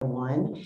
one.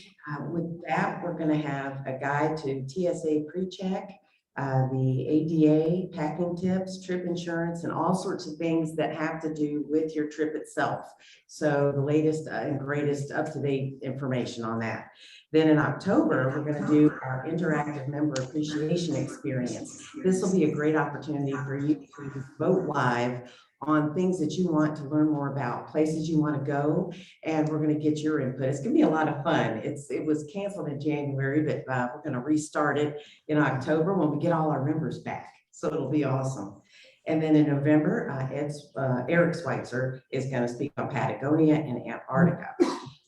With that, we're going to have a guide to TSA pre-check, the ADA, packing tips, trip insurance, and all sorts of things that have to do with your trip itself. So the latest and greatest up-to-date information on that. Then in October, we're going to do our interactive member appreciation experience. This will be a great opportunity for you to vote live on things that you want to learn more about, places you want to go, and we're going to get your input. It's going to be a lot of fun. It was canceled in January, but we're going to restart it in October when we get all our members back. So it'll be awesome. And then in November, Eric Schweitzer is going to speak on Patagonia and Antarctica.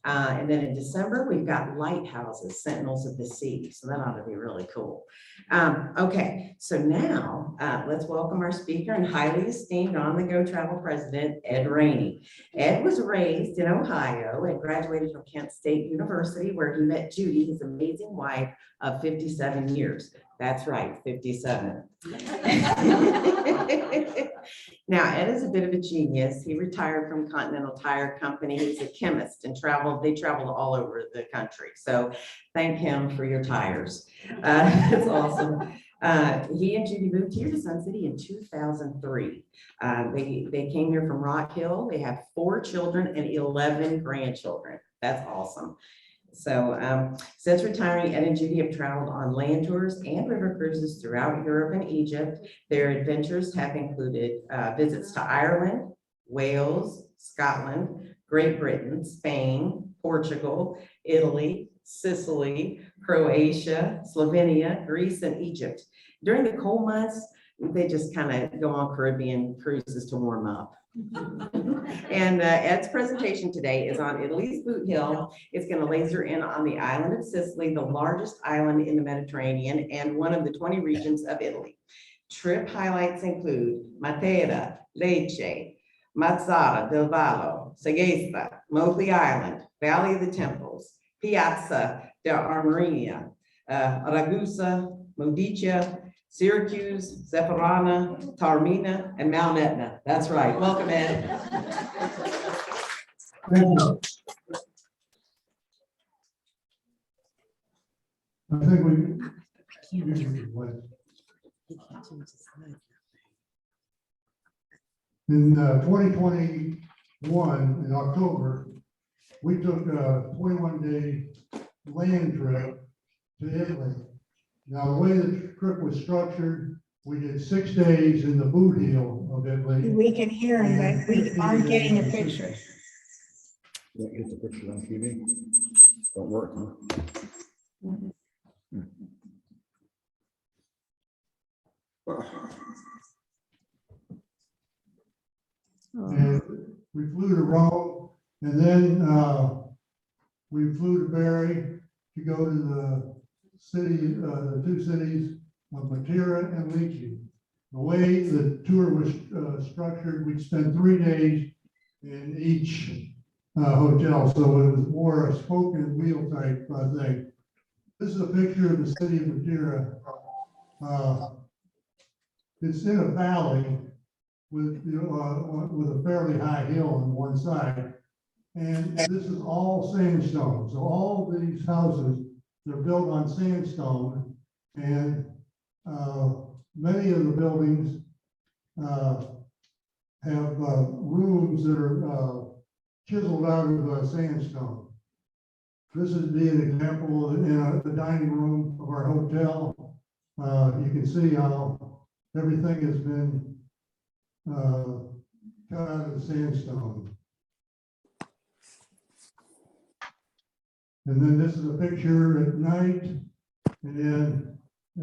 And then in December, we've got lighthouses, sentinels of the sea. So that ought to be really cool. Okay, so now let's welcome our speaker and highly esteemed on-the-go travel president, Ed Raney. Ed was raised in Ohio and graduated from Kent State University, where he met Judy, his amazing wife of 57 years. That's right, 57. Now, Ed is a bit of a genius. He retired from Continental Tire Company. He's a chemist and they traveled all over the country. So thank him for your tires. That's awesome. He and Judy moved here to Sun City in 2003. They came here from Rock Hill. They have 4 children and 11 grandchildren. That's awesome. So since retiring, Ed and Judy have traveled on land tours and river cruises throughout Europe and Egypt. Their adventures have included visits to Ireland, Wales, Scotland, Great Britain, Spain, Portugal, Italy, Sicily, Croatia, Slovenia, Greece, and Egypt. During the cold months, they just kind of go on Caribbean cruises to warm up. And Ed's presentation today is on Italy's Boot Hill. It's going to laser in on the island of Sicily, the largest island in the Mediterranean and one of the 20 regions of Italy. Trip highlights include Matera, Lecce, Mazara del Vallo, Segesta, Mothya Island, Valley of the Temples, Piazza dell'Armonia, Ragusa, Mothya, Syracuse, Zeffirana, Taormina, and Mount Etna. That's right. Welcome, Ed. Thank you. I think in 2021, in October, we took a 21-day land trip to Italy. Now, the way the trip was structured, we did 6 days in the boot heel of Italy. We can hear him, but we aren't getting a picture. You don't get the picture on TV? Don't work, huh? And we flew to Rome, and then we flew to Bari to go to the city, the 2 cities of Matera and Lecce. The way the tour was structured, we'd spend 3 days in each hotel, so it was more a spoke and wheel type thing. This is a picture of the city of Matera. It's in a valley with a fairly high hill on one side, and this is all sandstone. So all these houses, they're built on sandstone, and many of the buildings have rooms that are chiseled out of sandstone. This is an example in the dining room of our hotel. You can see how everything has been cut out of the sandstone. And then this is a picture at night. And then,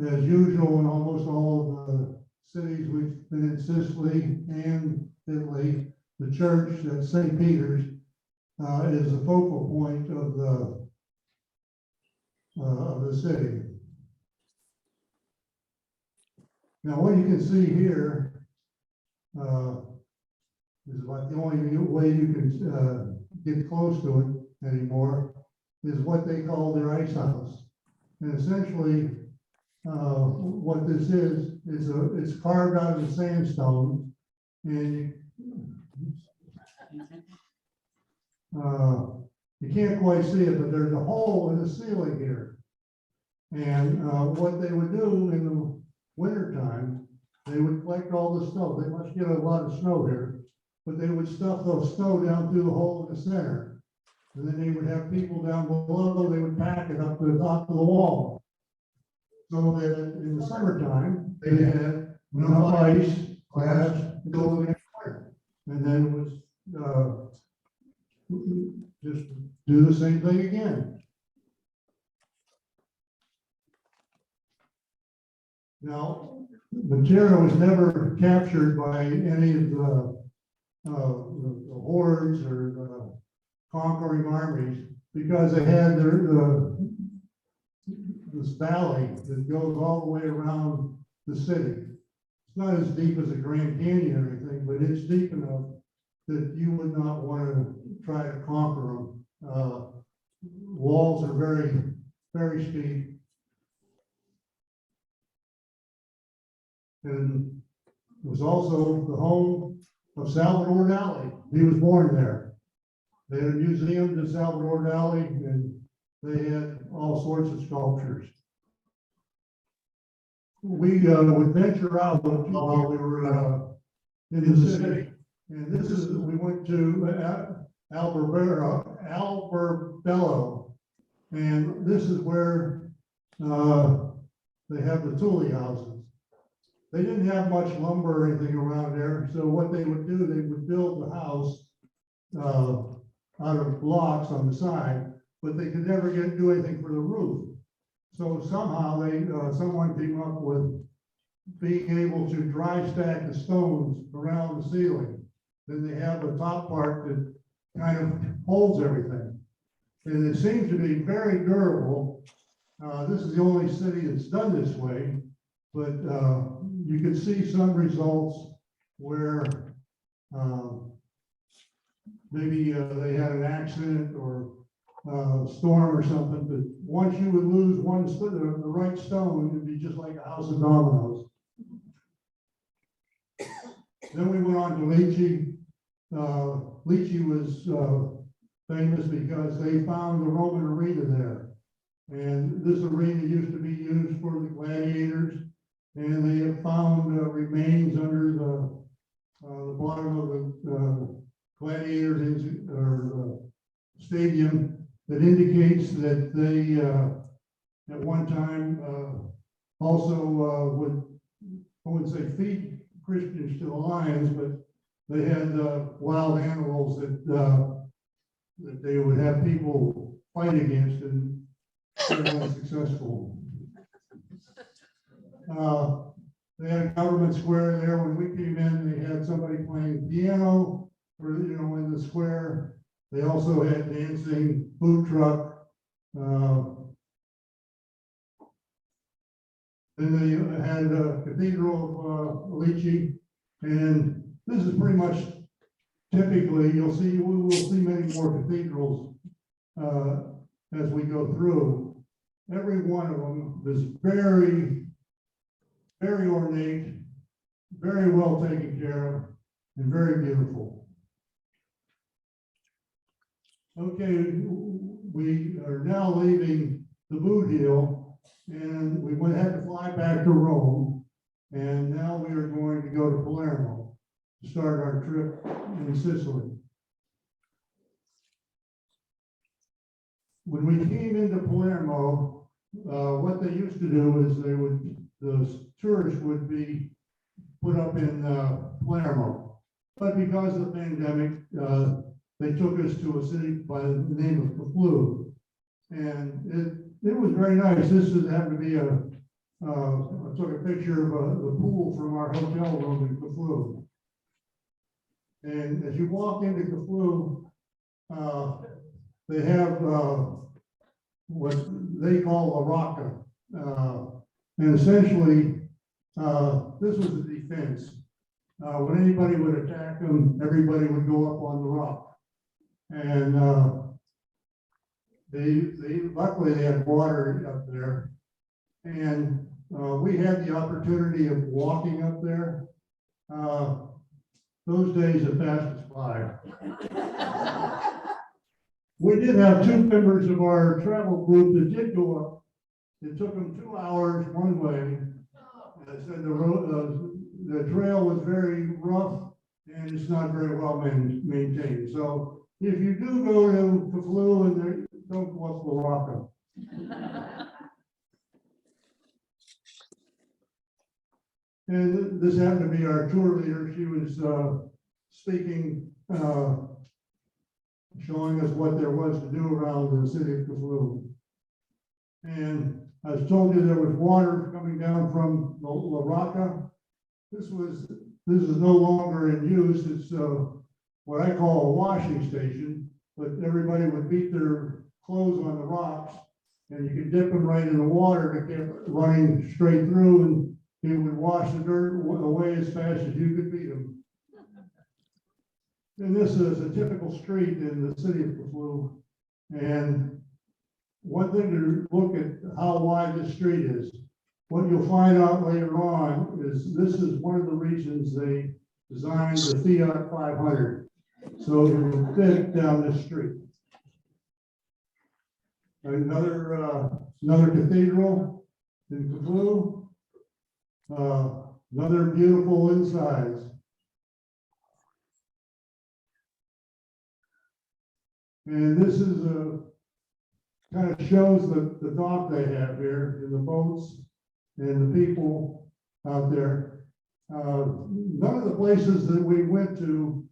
as usual, in almost all of the cities we've been in Sicily and Italy, the church at St. Peter's is the focal point of the city. Now, what you can see here is about the only way you can get close to it anymore is what they call their ice house. And essentially, what this is it's carved out of the sandstone, and You can't quite see it, but there's a hole in the ceiling here. And what they would do in the wintertime, they would collect all the snow. They must get a lot of snow here, but they would stuff those snow down through the hole in the center. And then they would have people down below, they would pack it up to the top of the wall. So that in the summertime, they had enough ice, glass, to go in there. And then it was, just do the same thing again. Now, material was never captured by any of the hordes or the conquering armies because they had this valley that goes all the way around the city. It's not as deep as a Grand Canyon or anything, but it's deep enough that you would not want to try to conquer them. Walls are very, very steep. And it was also the home of Salvador Dali. He was born there. They had a museum to Salvador Dali, and they had all sorts of sculptures. We would venture out while we were in the city. And this is, we went to Alberbello, and this is where they have the Thule houses. They didn't have much lumber or anything around there, so what they would do, they would build the house out of blocks on the side, but they could never do anything for the roof. So somehow someone came up with being able to dry stack the stones around the ceiling. Then they have the top part that kind of holds everything. And it seems to be very durable. This is the only city that's done this way, but you can see some results where maybe they had an accident or storm or something, but once you would lose the right stone, it'd be just like a house of dominoes. Then we went on to Lychee. Lychee was famous because they found the Roman arena there. And this arena used to be used for the gladiators, and they have found remains under the bottom of the gladiators stadium that indicates that they at one time also would, I wouldn't say feed Christians to the lions, but they had wild animals that they would have people fight against, and they were unsuccessful. They had a government square there. When we came in, they had somebody playing piano, or in the square. They also had dancing, food truck. Then they had a cathedral of Lychee, and this is pretty much typically, we will see many more cathedrals as we go through. Every one of them is very, very ornate, very well taken care of, and very beautiful. Okay, we are now leaving the boot heel, and we had to fly back to Rome, and now we are going to go to Palermo to start our trip in Sicily. When we came into Palermo, what they used to do is the tourists would be put up in Palermo, but because of the pandemic, they took us to a city by the name of Corfù, and it was very nice. This happened to be I took a picture of the pool from our hotel room in Corfù. And as you walk into Corfù, they have what they call a rocca. And essentially, this was a defense. When anybody would attack them, everybody would go up on the rock. And luckily they had water up there. And we had the opportunity of walking up there. Those days have passed us by. We did have two members of our travel group that did go up. It took them 2 hours one way. I said the road, the trail was very rough and it's not very well maintained. So if you do go to Kafloo and don't go up Laraka. And this happened to be our tour leader. She was speaking, showing us what there was to do around the city of Kafloo. And I was told you there was water coming down from the Laraka. This is no longer in use. It's what I call a washing station, but everybody would beat their clothes on the rocks and you could dip them right in the water and it kept running straight through and it would wash the dirt away as fast as you could beat them. And this is a typical street in the city of Kafloo. And one thing to look at how wide this street is. What you'll find out later on is this is one of the reasons they designed the Fiat 500. So it will fit down this street. Another cathedral in Kafloo. Another beautiful insides. And this is kind of shows the dock they have here in the boats and the people out there. None of the places that we went to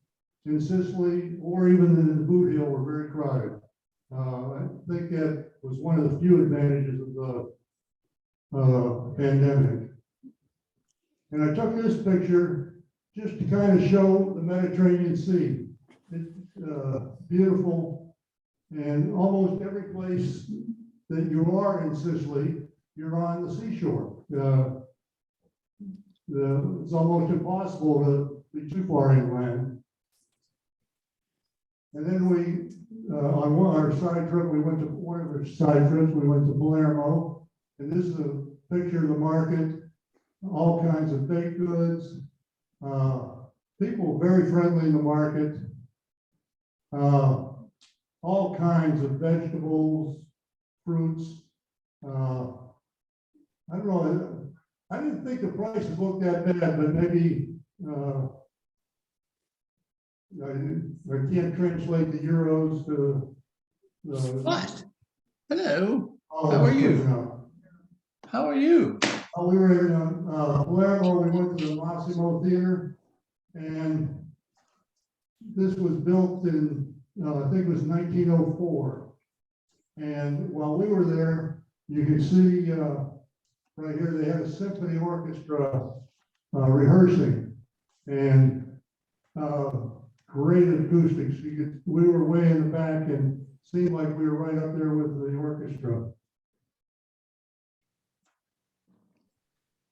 in Sicily or even in the boot hill were very crowded. I think that was one of the few advantages of the pandemic. And I took this picture just to kind of show the Mediterranean Sea. It's beautiful, and almost every place that you are in Sicily, you're on the seashore. It's almost impossible to be too far inland. And then we, on our side trip, we went to one of our side trips, we went to Palermo, and this is a picture of the market. All kinds of baked goods, people very friendly in the market, all kinds of vegetables, fruits. I don't know, I didn't think the prices looked that bad, but maybe I can't translate the euros to What? Hello. Oh, How are you? no. How are you? We were in Palermo. We went to the Massimo Theater, and this was built in, I think it was 1904. And while we were there, you can see right here, they had a symphony orchestra rehearsing, and great acoustics. We were way in the back and seemed like we were right up there with the orchestra.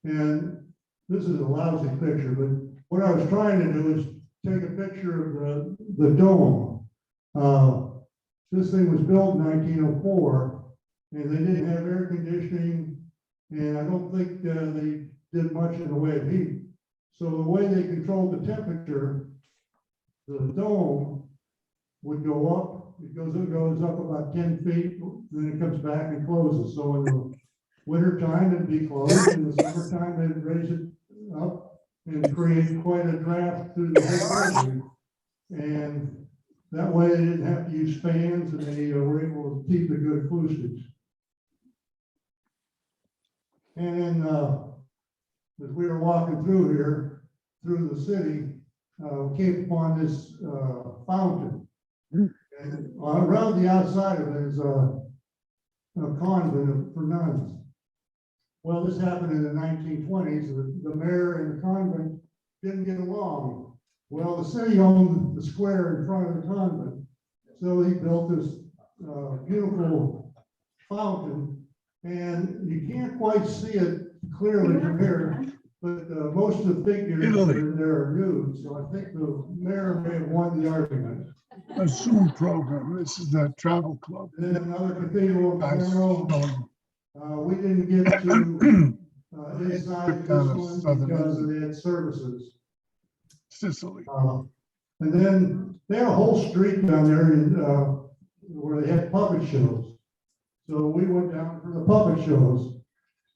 And this is a lousy picture, but what I was trying to do is take a picture of the dome. This thing was built in 1904, and they didn't have air conditioning, and I don't think they did much in the way of heat. So the way they controlled the temperature, the dome would go up. It goes up about 10 feet, then it comes back and closes. So in the winter time, it'd be closed. In the summertime, they'd raise it up and create quite a draft through the whole building. And that way they didn't have to use fans, and they were able to keep the good acoustics. And then as we were walking through here, through the city, we came upon this fountain. And around the outside of it is a convent for nuns. Well, this happened in the 1920s. The mayor and the convent didn't get along. Well, the city owned the square in front of the convent, so he built this beautiful fountain, and you can't quite see it clearly from here, but most of the figures in there are nude, so I think the mayor may have won the argument. A Zoom program. This is the travel club. Then another cathedral in Guys, Palermo. We didn't get to inside this one because they had services. Sicily. And then they had a whole street down there where they had puppet shows. So we went down for the puppet shows.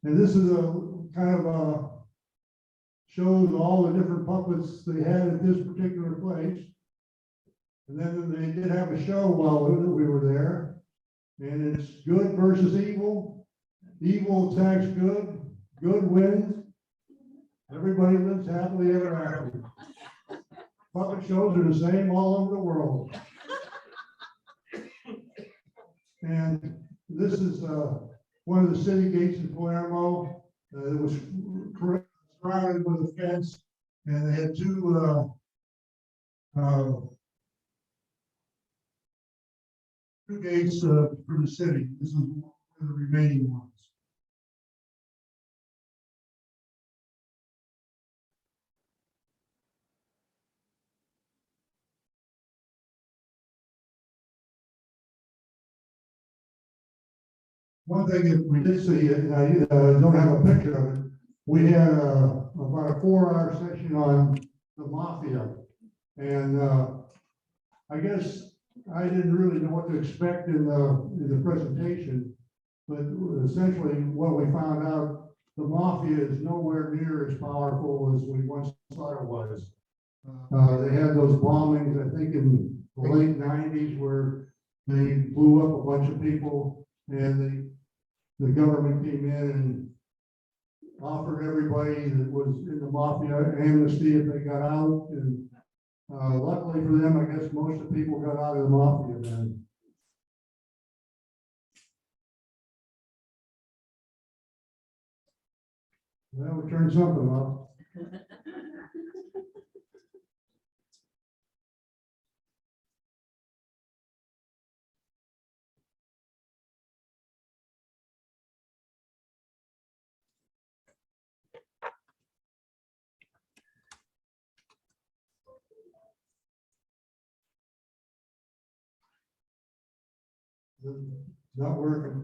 And this is a kind of a shows all the different puppets they had at this particular place. And then they did have a show while we were there. And it's good versus evil. Evil attacks good, good wins. Everybody lives happily ever after. Puppet shows are the same all over the world. And this is one of the city gates in Palermo. It was surrounded with a fence, and they had two gates for the city. This is one of the remaining ones. One thing that we did see, and I don't have a picture of it, we had about a 4-hour session on the Mothya. And I guess I didn't really know what to expect in the presentation, but essentially what we found out, the Mothya is nowhere near as powerful as we once thought it was. They had those bombings, I think, in the late 90s where they blew up a bunch of people, and the government came in and offered everybody that was in the Mothya amnesty if they got out. And luckily for them, I guess most of the people got out of the Mothya then. Well, we turned something up. Not working.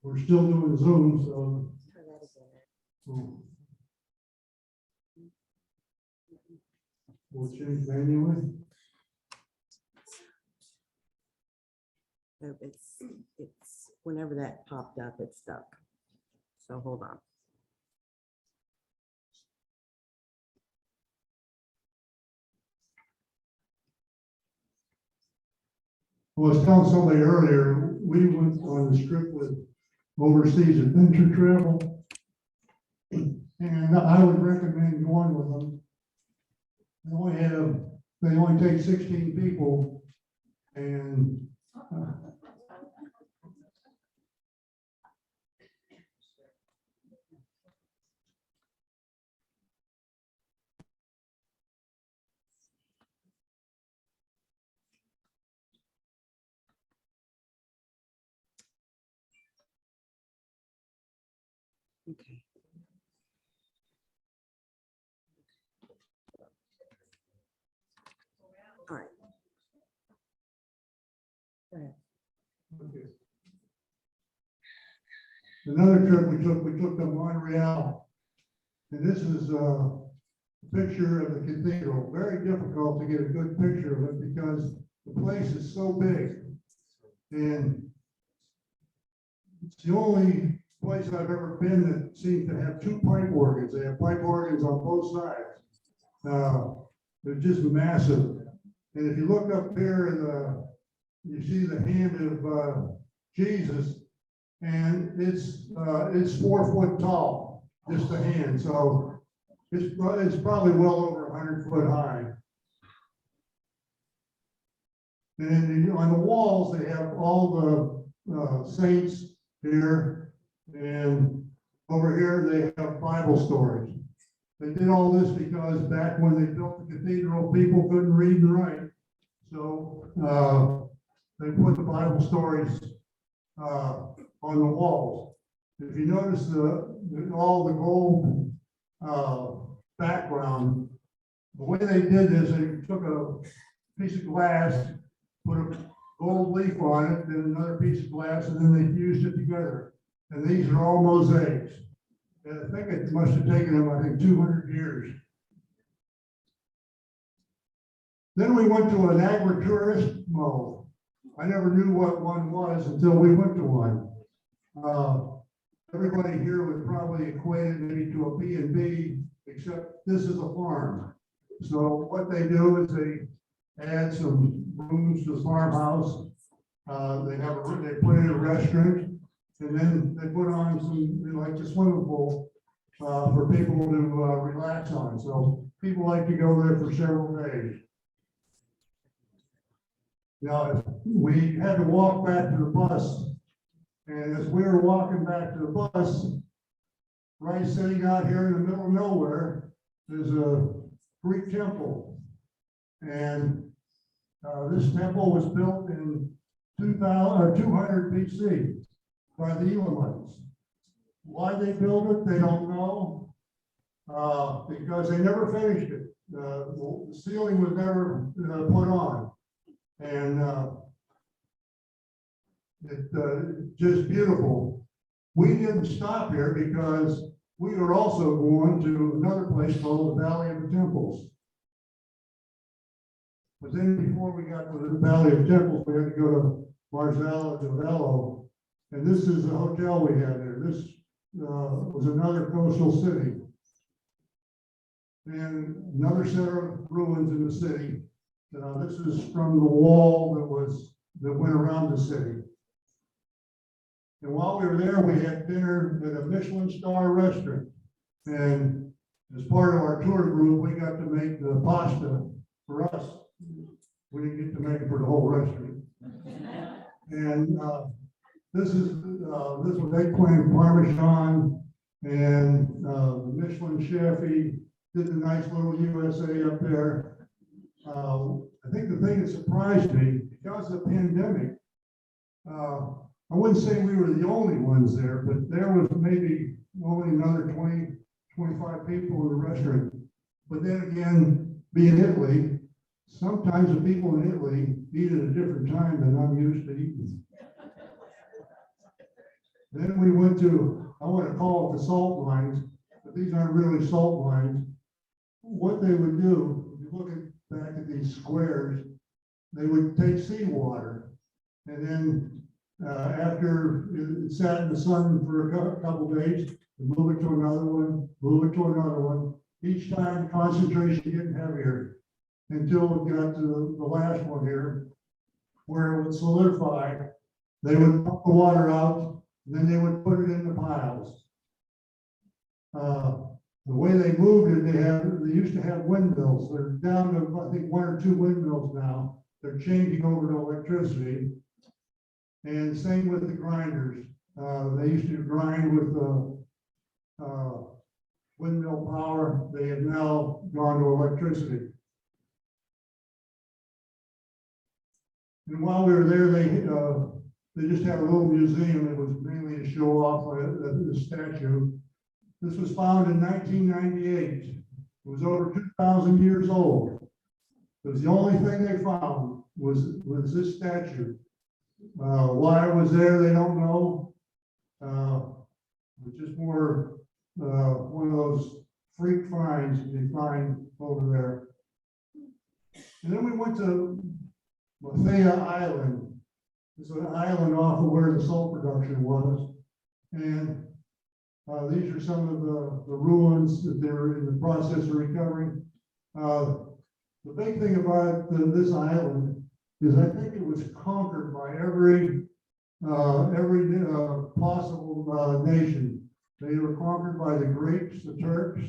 We're still doing Zoom, so. We'll change manually. So it's whenever that popped up, it stuck. So hold on. I was telling somebody earlier, we went on the strip with overseas adventure travel. And I would recommend going with them. They only take 16 people, and Okay. All right. Go ahead. okay. Another trip we took to Montreal, and this is a picture of the cathedral. Very difficult to get a good picture of it because the place is so big, and it's the only place I've ever been that seems to have two pipe organs. They have pipe organs on both sides. They're just massive. And if you look up here, you see the hand of Jesus, and it's 4 foot tall, just the hand. So it's probably well over 100 foot high. And on the walls, they have all the saints here, and over here they have Bible stories. They did all this because back when they built the cathedral, people couldn't read and write. So they put the Bible stories on the walls. If you notice all the gold background. The way they did this, they took a piece of glass, put a gold leaf on it, then another piece of glass, and then they fused it together. And these are all mosaics. And I think it must have taken them, I think, 200 years. Then we went to an agri-tourist mall. I never knew what one was until we went to one. Everybody here would probably equate it maybe to a B&B, except this is a farm. So what they do is they add some rooms to the farmhouse. They put in a restaurant, and then they put on some, like the swimming pool, for people to relax on. So people like to go there for several days. Now, we had to walk back to the bus, and as we were walking back to the bus, right sitting out here in the middle of nowhere, there's a Greek temple. And this temple was built in 200 BC by the Elamites. Why they built it, they don't know, because they never finished it. The ceiling was never put on. And just beautiful. We didn't stop here because we were also going to another place called the Valley of the Temples. But then before we got to the Valley of Temples, we had to go to Marzala de Vello. And this is the hotel we had there. This was another coastal city. And another set of ruins in the city. This is from the wall that went around the city. And while we were there, we had dinner at a Michelin star restaurant. And as part of our tour group, we got to make the pasta for us. We didn't get to make it for the whole restaurant. And this was eggplant parmesan, and the Michelin chef, he did the nice little USA up there. I think the thing that surprised me, because of the pandemic, I wouldn't say we were the only ones there, but there was maybe only another 20, 25 people in the restaurant. But then again, being Italy, sometimes the people in Italy eat at a different time than I'm used to eating. Then we went to, I want to call it the salt mines, but these aren't really salt mines. What they would do, if you look back at these squares, they would take seawater, and then after it sat in the sun for a couple days, move it to another one, move it to another one. Each time, concentration getting heavier until it got to the last one here, where it would solidify. They would pump the water out, and then they would put it in the piles. The way they moved it, they used to have windmills. They're down to, I think, 1 or 2 windmills now. They're changing over to electricity. And same with the grinders. They used to grind with windmill power. They have now gone to electricity. And while we were there, they just had a little museum. It was mainly to show off the statue. This was found in 1998. It was over 2,000 years old. It was the only thing they found was this statue. Why it was there, they don't know. It's just more one of those freak finds they find over there. And then we went to Mothya Island. It's an island off of where the salt production was. And these are some of the ruins that they're in the process of recovering. The big thing about this island is I think it was conquered by every possible nation. They were conquered by the Greeks, the Turks,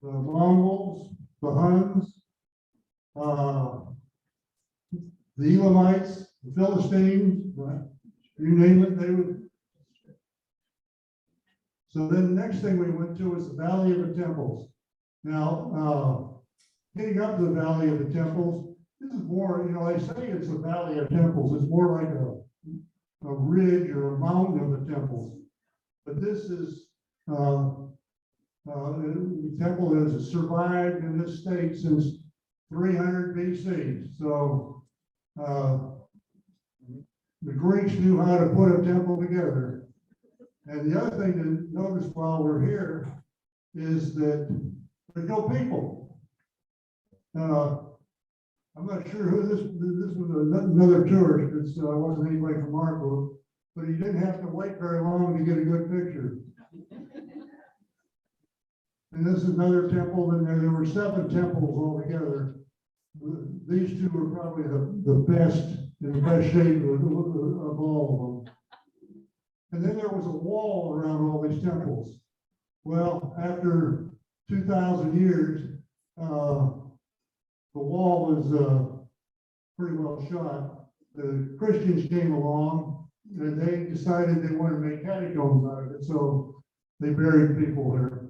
the Mongols, the Huns, the Elamites, the Philistines, right? You name it, they would. So then the next thing we went to was the Valley of the Temples. Now, getting up to the Valley of the Temples, this is more, they say it's a Valley of Temples. It's more like a ridge or a mountain of the temples. But this is The temple has survived in this state since 300 BC. So the Greeks knew how to put a temple together. And the other thing to notice while we're here is that there's no people. I'm not sure who this was another tourist. It wasn't anybody from our group, but he didn't have to wait very long to get a good picture. And this is another temple, and there were 7 temples altogether. These 2 were probably the best, in the best shape of all of them. And then there was a wall around all these temples. Well, after 2,000 years, the wall was pretty well shot. The Christians came along and they decided they wanted to make catacombs out of it, so they buried people there.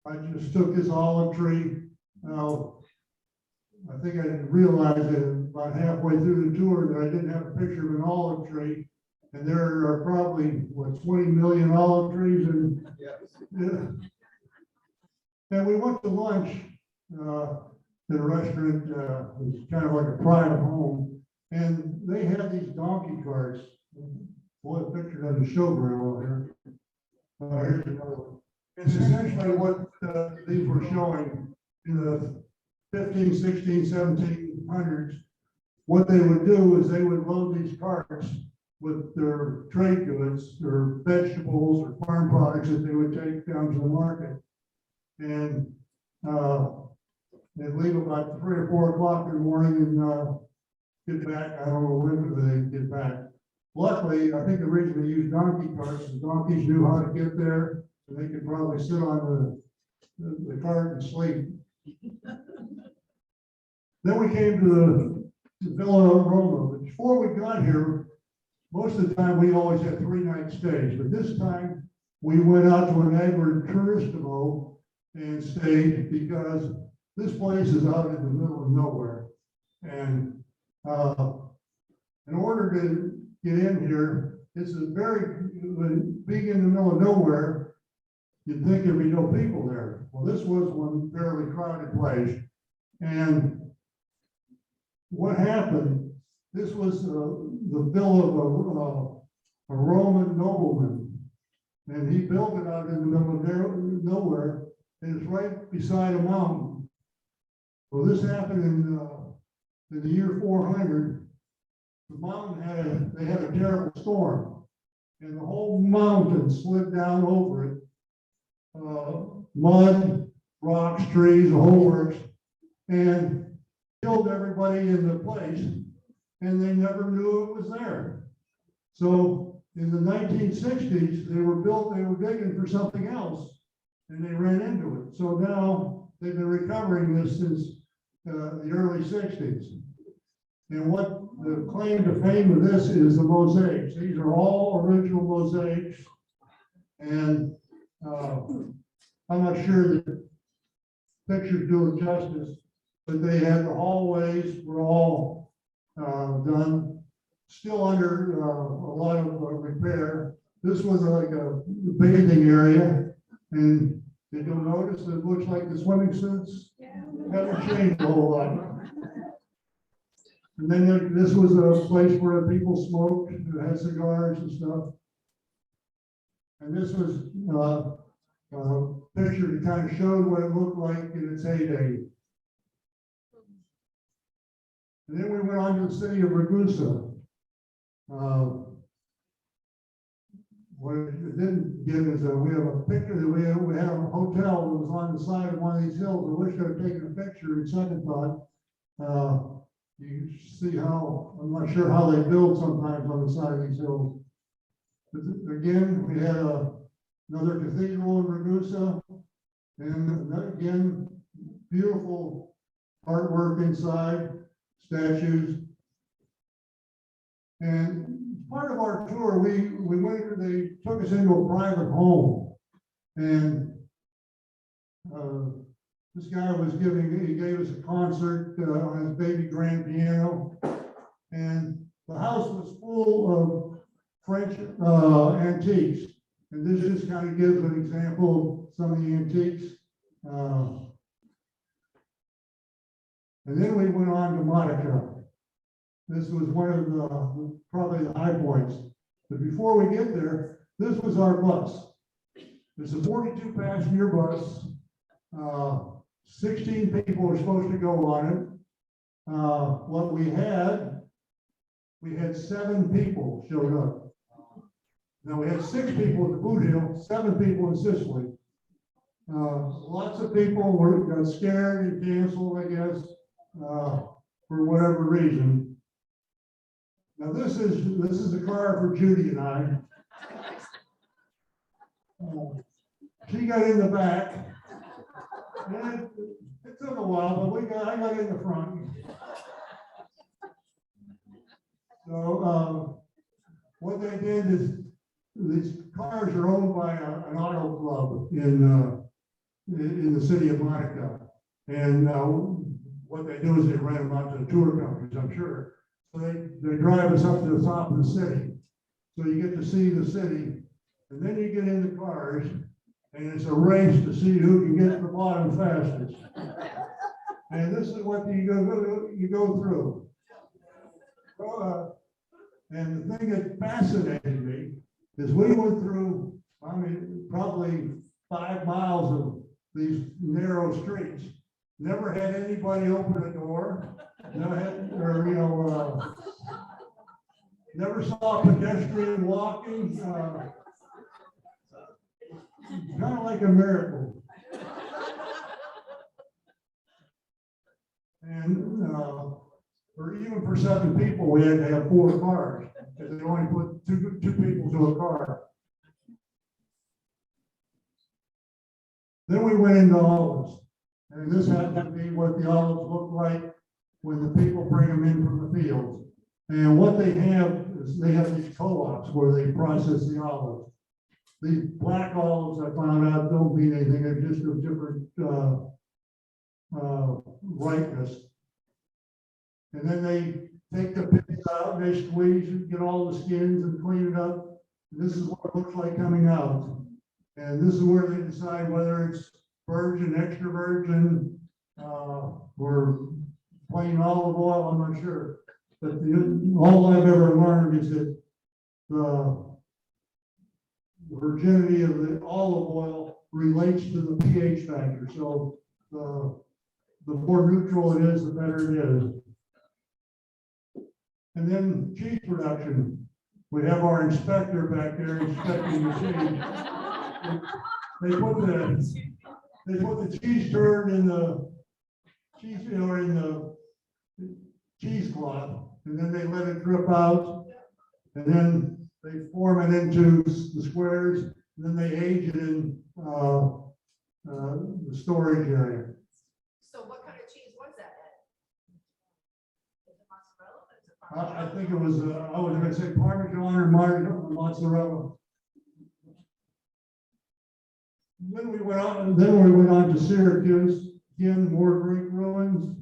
I just took this olive tree. Now, I think I realized that about halfway through the tour that I didn't have a picture of an olive tree. And there are probably, what, 20 million olive trees in. Yeah. And we went to lunch at a restaurant, it was kind of like a private home. And they had these donkey carts. Boy, the picture doesn't show very well here. Here's another one. It's essentially what these were showing in the 15, 16, 1700s. What they would do is they would load these carts with their trade goods or vegetables or farm products that they would take down to the market. And they'd leave about 3 or 4 o'clock in the morning and get back. I don't know when they get back. Luckily, I think the reason they used donkey carts is donkeys knew how to get there, and they could probably sit on the cart and sleep. Then we came to the Villa Roma. Before we got here, most of the time we always had 3-night stays, but this time we went out to an agritourismo and stayed because this place is out in the middle of nowhere. And in order to get in here, it's a very, being in the middle of nowhere, you'd think there'd be no people there. Well, this was one fairly crowded place. And what happened, this was the villa of a Roman nobleman. And he built it out in the middle of nowhere, and it's right beside a mountain. Well, this happened in the year 400. The mountain they had a terrible storm, and the whole mountain slid down over it. Mud, rocks, trees, the whole works, and killed everybody in the place, and they never knew it was there. So in the 1960s, they were digging for something else, and they ran into it. So now they've been recovering this since the early 60s. And what the claim to fame of this is the mosaics. These are all original mosaics. And I'm not sure that pictures do it justice, but they had the hallways were all done, still under a lot of repair. This was like a bathing area, and if you'll notice, it looks like the swimming suits haven't changed a whole lot. And then this was a place where people smoked, had cigars and stuff. And this was a picture that kind of showed what it looked like in its heyday. And then we went on to the city of Ragusa. What it didn't give is we have a picture that we have a hotel that was on the side of one of these hills. I wish I had taken a picture in second thought. You see how, I'm not sure how they build sometimes on the side of these hills. But again, we had another cathedral in Ragusa, and again, beautiful artwork inside, statues. And part of our tour, they took us into a private home, and this guy he gave us a concert on his baby grand piano, and the house was full of French antiques. And this just kind of gives an example of some of the antiques. And then we went on to Mothya. This was one of the, probably the high points. But before we get there, this was our bus. It's a 42 passenger bus. 16 people were supposed to go on it. What we had 7 people showed up. Now we had 6 people at the boot hill, 7 people in Sicily. Lots of people got scared and canceled, I guess, for whatever reason. Now this is a car for Judy and I. She got in the back. And it took a while, but I got in the front. So what they did is these cars are owned by an auto club in the city of Mothya. And what they do is they rent them out to tour companies, I'm sure. So they drive us up to the top of the city. So you get to see the city. And then you get in the cars, and it's a race to see who can get to the bottom fastest. And this is what you go through. And the thing that fascinated me is we went through, I mean, probably 5 miles of these narrow streets. Never had anybody open a door. Never saw a pedestrian walking. Kind of like a miracle. And for 7 people, we had to have 4 cars because they only put two people to a car. Then we went into olives, and this happened to be what the olives look like when the people bring them in from the fields. And what they have is they have these co-ops where they process the olives. These black olives, I found out, don't mean anything. They're just of different ripeness. And then they take the pits out, and they squeeze and get all the skins and clean it up. And this is what it looks like coming out. And this is where they decide whether it's virgin, extra virgin, or plain olive oil. I'm not sure. But all I've ever learned is that the virginity of the olive oil relates to the pH factor. So the more neutral it is, the better it is. And then cheese production. We have our inspector back there inspecting the cheese. They put the cheese turd in the cheese, in the cheesecloth, and then they let it drip out, and then they form it into the squares, and then they age it in the storage area. So what kind of cheese was that? Is it mozzarella? Is it Parmesan? I think it was, I was going to say Parmesan or mozzarella. Then we went on to Syracuse, again, more Greek ruins.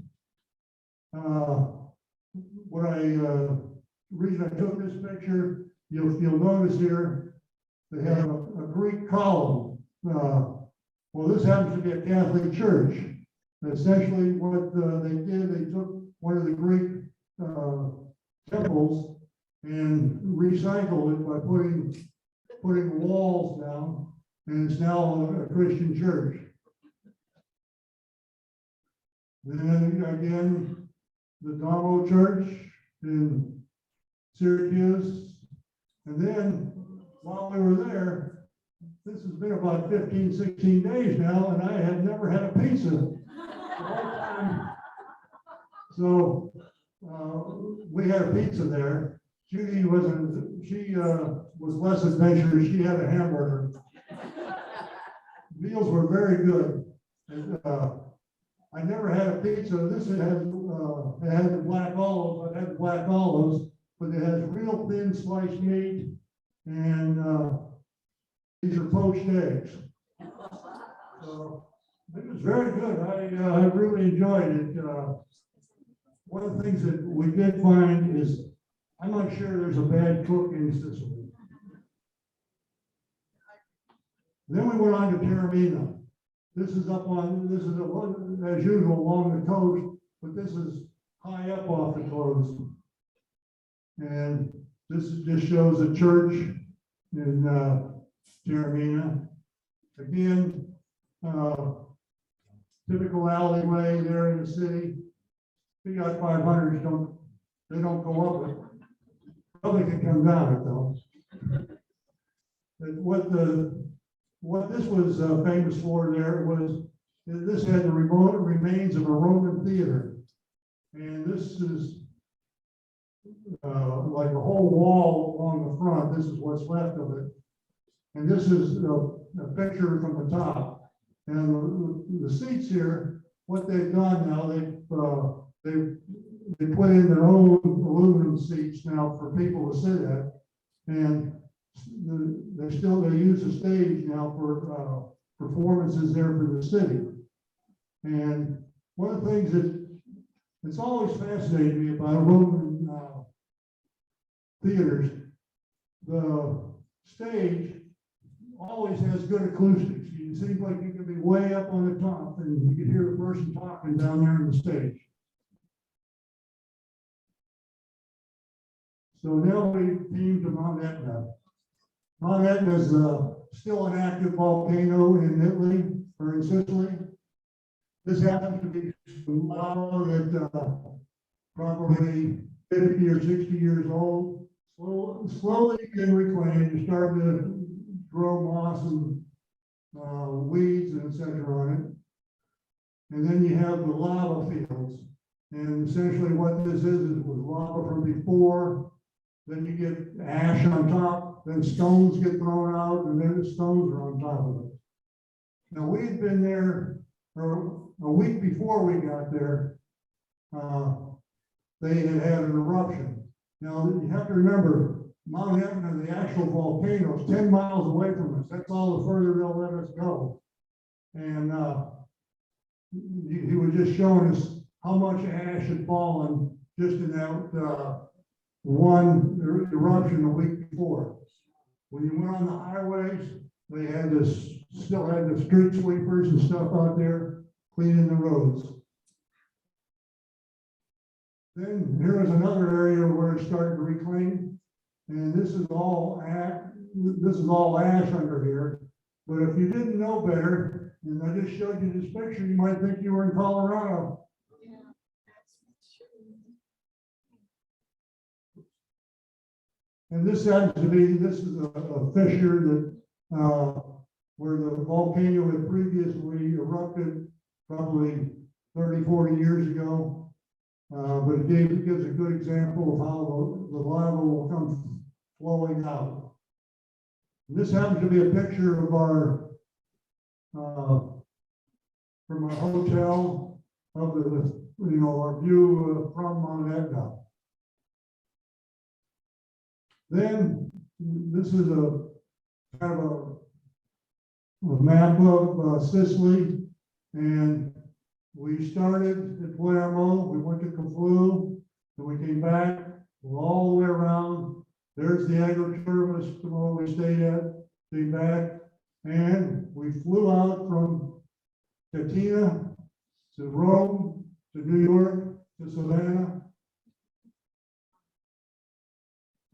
Reason I took this picture, you'll notice here, they have a Greek column. Well, this happens to be a Catholic church. Essentially what they did, they took one of the Greek temples and recycled it by putting walls down, and it's now a Christian church. Then again, the Duomo Church in Syracuse. And then while we were there, this has been about 15, 16 days now, and I have never had a pizza. So we had a pizza there. Judy was less adventurous. She had a hamburger. Meals were very good. And, I never had a pizza. This it had the black olives. I had the black olives, but it has real thin sliced meat, and these are poached eggs. So it was very good. I really enjoyed it. One of the things that we did find is I'm not sure there's a bad cook in Sicily. Then we went on to Taormina. This is as usual along the coast, but this is high up off the coast. And this shows a church in Taormina. Again, typical alleyway there in the city. PI 500s don't go up it. Probably can come down it though. But what this was famous for there was, this had the remote remains of a Roman theater. And this is like a whole wall along the front. This is what's left of it. And this is a picture from the top. And the seats here, what they've done now, they put in their own aluminum seats now for people to sit at. And they use the stage now for performances there for the city. And one of the things it's always fascinated me about Roman theaters, the stage always has good acoustics. It seems like you can be way up on the top and you can hear the person talking down there on the stage. So now we came to Mount Etna. Mount Etna is still an active volcano in Italy or in Sicily. This happens to be lava that probably 50 or 60 years old. Slowly being reclaimed, you start to grow moss and weeds and etc. on it. And then you have the lava fields. And essentially what this is was lava from before. Then you get ash on top, then stones get thrown out, and then the stones are on top of it. Now we had been there, or a week before we got there, they had an eruption. Now you have to remember, Mount Etna, the actual volcano, is 10 miles away from us. That's all the further they'll let us go. And he was just showing us how much ash had fallen just in that one eruption a week before. When you went on the highways, they had still had the street sweepers and stuff out there cleaning the roads. Then here is another area where it started to reclaim, and this is all ash under here. But if you didn't know better, and I just showed you this picture, you might think you were in Colorado. And this happens to be, this is a fissure that where the volcano had previously erupted probably 30, 40 years ago. But it gives a good example of how the lava will come flowing out. And this happens to be a picture of our from our hotel of our view from Mount Etna. Then this is a kind of a map of Sicily, and we started at Palermo, we went to Corfu, then we came back, we're all the way around. There's the agritourism where we stayed at, came back, and we flew out from Catania to Rome, to New York, to Savannah,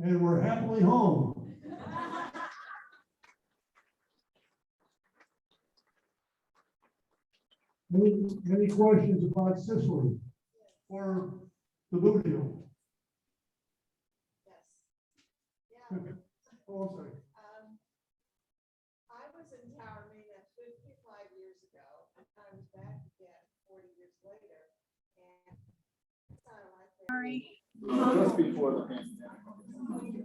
and we're happily home. Any questions about Sicily or the Budio? Yes. Yeah. Oh, I'm sorry. I was in Taormina 55 years ago, and I was back again 40 years later, and it's not like Sorry. Just before the pandemic.